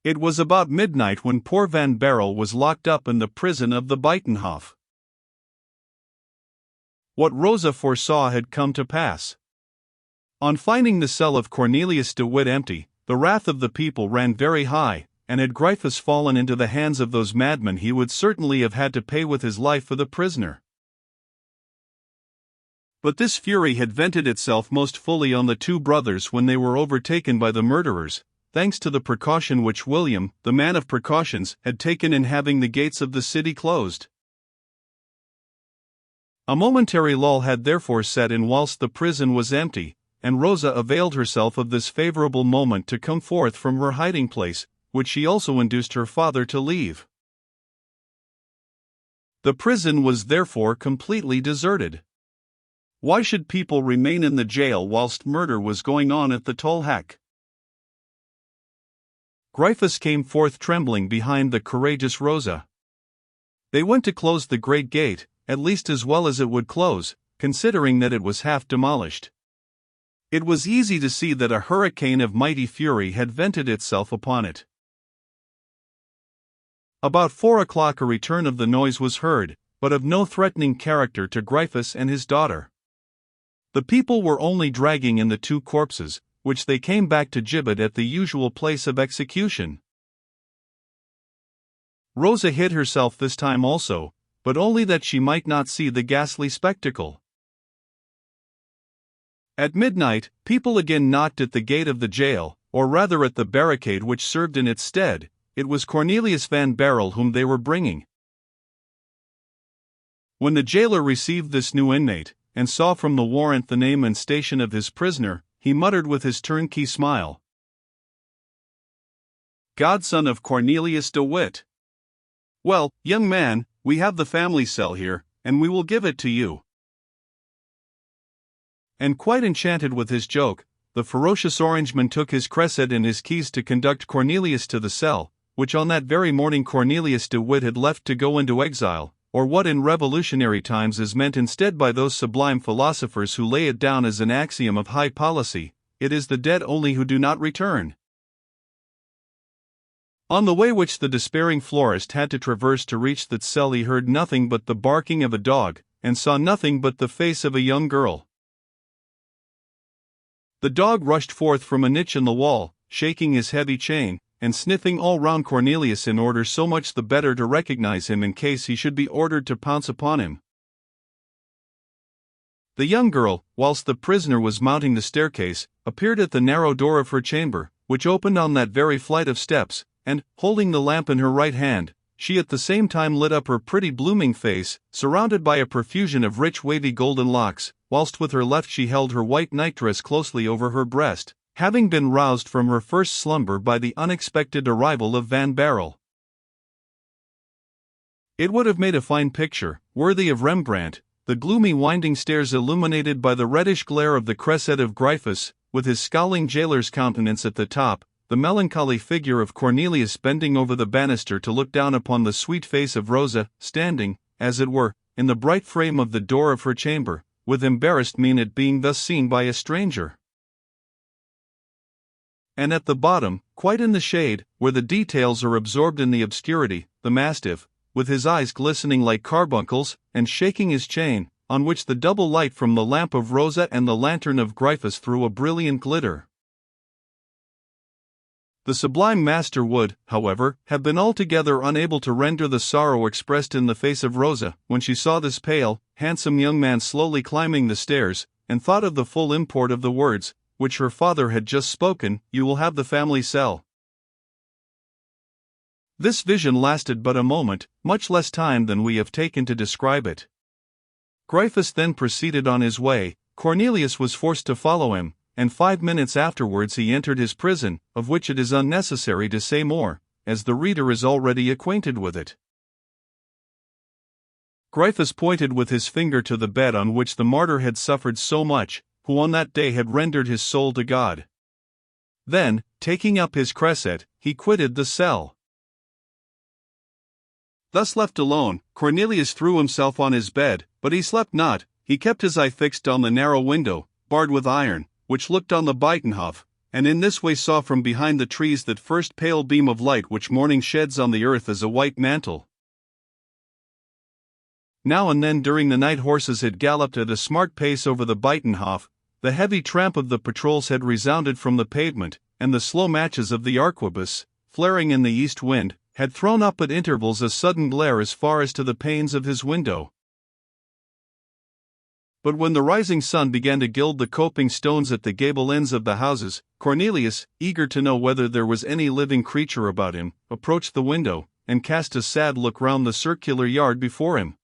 It was about midnight when poor Van Barrel was locked up in the prison of the Buitenhof. What Rosa foresaw had come to pass. On finding the cell of Cornelius de Witt empty, the wrath of the people ran very high, and had Gryphus fallen into the hands of those madmen he would certainly have had to pay with his life for the prisoner. But this fury had vented itself most fully on the two brothers when they were overtaken by the murderers, thanks to the precaution which William, the man of precautions, had taken in having the gates of the city closed. A momentary lull had therefore set in whilst the prison was empty, and Rosa availed herself of this favourable moment to come forth from her hiding place, which she also induced her father to leave. The prison was therefore completely deserted. Why should people remain in the jail whilst murder was going on at the Tolhac? Gryphus came forth trembling behind the courageous Rosa. They went to close the great gate, at least as well as it would close, considering that it was half demolished. It was easy to see that a hurricane of mighty fury had vented itself upon it. About 4 o'clock a return of the noise was heard, but of no threatening character to Gryphus and his daughter. The people were only dragging in the two corpses, which they came back to gibbet at the usual place of execution. Rosa hid herself this time also, but only that she might not see the ghastly spectacle. At midnight, people again knocked at the gate of the jail, or rather at the barricade which served in its stead. It was Cornelius Van Barrel whom they were bringing. When the jailer received this new inmate, and saw from the warrant the name and station of his prisoner, he muttered with his turnkey smile, "Godson of Cornelius de Witt. Well, young man, we have the family cell here, and we will give it to you." And quite enchanted with his joke, the ferocious Orangeman took his cresset and his keys to conduct Cornelius to the cell, which on that very morning Cornelius de Witt had left to go into exile, or what in revolutionary times is meant instead by those sublime philosophers who lay it down as an axiom of high policy, it is the dead only who do not return. On the way which the despairing florist had to traverse to reach that cell he heard nothing but the barking of a dog, and saw nothing but the face of a young girl. The dog rushed forth from a niche in the wall, shaking his heavy chain, and sniffing all round Cornelius in order so much the better to recognize him in case he should be ordered to pounce upon him. The young girl, whilst the prisoner was mounting the staircase, appeared at the narrow door of her chamber, which opened on that very flight of steps, and, holding the lamp in her right hand, she at the same time lit up her pretty blooming face, surrounded by a profusion of rich wavy golden locks, whilst with her left she held her white nightdress closely over her breast, having been roused from her first slumber by the unexpected arrival of Van Barrel. It would have made a fine picture, worthy of Rembrandt, the gloomy winding stairs illuminated by the reddish glare of the cresset of Gryphus, with his scowling jailer's countenance at the top, the melancholy figure of Cornelius bending over the banister to look down upon the sweet face of Rosa, standing, as it were, in the bright frame of the door of her chamber, with embarrassed mien at being thus seen by a stranger. And at the bottom, quite in the shade, where the details are absorbed in the obscurity, the mastiff, with his eyes glistening like carbuncles, and shaking his chain, on which the double light from the lamp of Rosa and the lantern of Gryphus threw a brilliant glitter. The sublime master would, however, have been altogether unable to render the sorrow expressed in the face of Rosa, when she saw this pale, handsome young man slowly climbing the stairs, and thought of the full import of the words, which her father had just spoken, "You will have the family cell." This vision lasted but a moment, much less time than we have taken to describe it. Gryphus then proceeded on his way, Cornelius was forced to follow him, and 5 minutes afterwards he entered his prison, of which it is unnecessary to say more, as the reader is already acquainted with it. Gryphus pointed with his finger to the bed on which the martyr had suffered so much, who on that day had rendered his soul to God. Then, taking up his cresset, he quitted the cell. Thus left alone, Cornelius threw himself on his bed, but he slept not. He kept his eye fixed on the narrow window, barred with iron, which looked on the Buitenhof, and in this way saw from behind the trees that first pale beam of light which morning sheds on the earth as a white mantle. Now and then during the night horses had galloped at a smart pace over the Buitenhof, the heavy tramp of the patrols had resounded from the pavement, and the slow matches of the arquebus, flaring in the east wind, had thrown up at intervals a sudden glare as far as to the panes of his window. But when the rising sun began to gild the coping stones at the gable ends of the houses, Cornelius, eager to know whether there was any living creature about him, approached the window, and cast a sad look round the circular yard before him.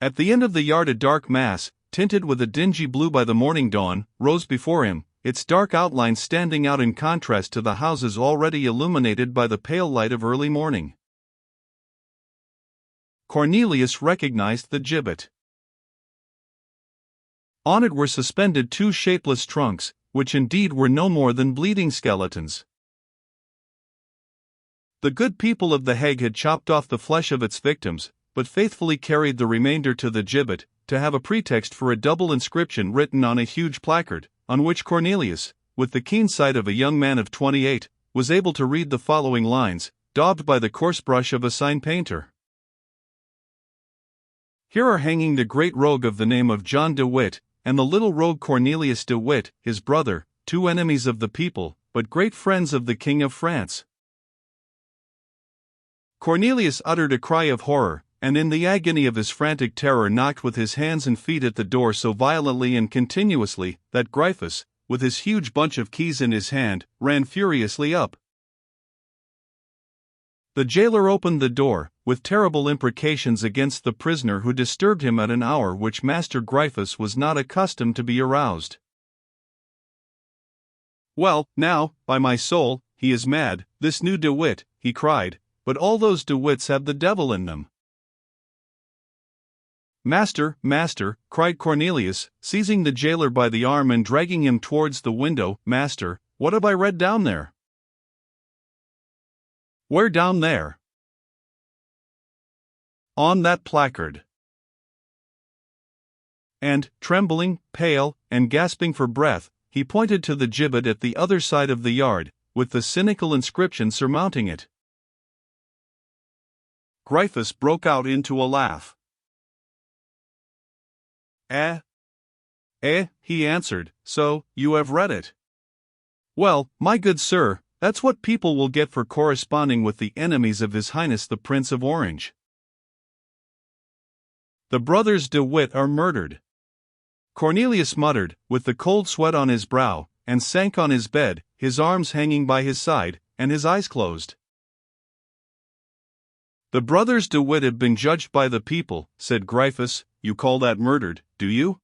At the end of the yard a dark mass, tinted with a dingy blue by the morning dawn, rose before him, its dark outline standing out in contrast to the houses already illuminated by the pale light of early morning. Cornelius recognized the gibbet. On it were suspended two shapeless trunks, which indeed were no more than bleeding skeletons. The good people of The Hague had chopped off the flesh of its victims, but faithfully carried the remainder to the gibbet, to have a pretext for a double inscription written on a huge placard, on which Cornelius, with the keen sight of a young man of 28, was able to read the following lines, daubed by the coarse brush of a sign painter. Here are hanging the great rogue of the name of John de Witt, and the little rogue Cornelius de Witt, his brother, two enemies of the people, but great friends of the King of France. Cornelius uttered a cry of horror, and in the agony of his frantic terror knocked with his hands and feet at the door so violently and continuously, that Gryphus, with his huge bunch of keys in his hand, ran furiously up. The jailer opened the door, with terrible imprecations against the prisoner who disturbed him at an hour which Master Gryphus was not accustomed to be aroused. "Well, now, by my soul, he is mad, this new de Witt," he cried, "but all those de Witts have the devil in them." "Master, master," cried Cornelius, seizing the jailer by the arm and dragging him towards the window, "master, what have I read down there?" "Where down there?" "On that placard." And, trembling, pale, and gasping for breath, he pointed to the gibbet at the other side of the yard, with the cynical inscription surmounting it. Gryphus broke out into a laugh. He answered, "so, you have read it. Well, my good sir, that's what people will get for corresponding with the enemies of His Highness the Prince of Orange. The brothers de Witt are murdered." Cornelius muttered, with the cold sweat on his brow, and sank on his bed, his arms hanging by his side, and his eyes closed. "The brothers de Witt have been judged by the people," said Gryphus. "You call that murdered, do you?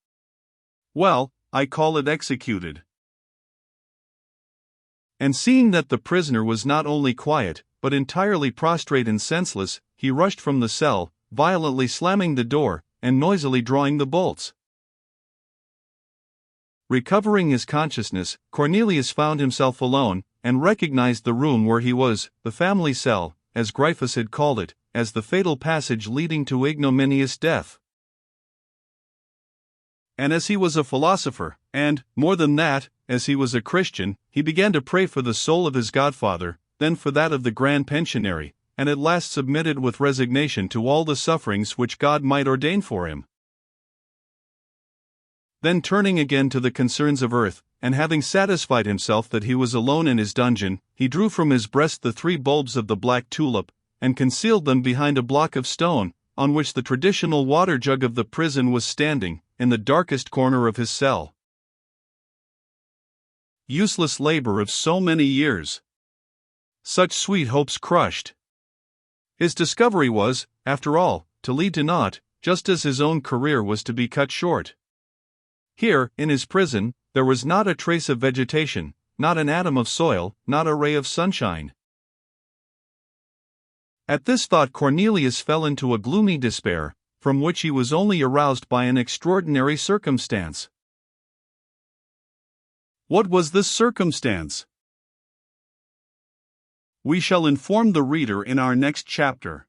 Well, I call it executed." And seeing that the prisoner was not only quiet, but entirely prostrate and senseless, he rushed from the cell, violently slamming the door, and noisily drawing the bolts. Recovering his consciousness, Cornelius found himself alone, and recognized the room where he was, the family cell, as Gryphus had called it, as the fatal passage leading to ignominious death. And as he was a philosopher, and, more than that, as he was a Christian, he began to pray for the soul of his godfather, then for that of the Grand Pensionary, and at last submitted with resignation to all the sufferings which God might ordain for him. Then turning again to the concerns of earth, and having satisfied himself that he was alone in his dungeon, he drew from his breast the 3 bulbs of the Black Tulip, and concealed them behind a block of stone, on which the traditional water jug of the prison was standing, in the darkest corner of his cell. Useless labor of so many years. Such sweet hopes crushed. His discovery was, after all, to lead to naught, just as his own career was to be cut short. Here, in his prison, there was not a trace of vegetation, not an atom of soil, not a ray of sunshine. At this thought Cornelius fell into a gloomy despair, from which he was only aroused by an extraordinary circumstance. What was this circumstance? We shall inform the reader in our next chapter.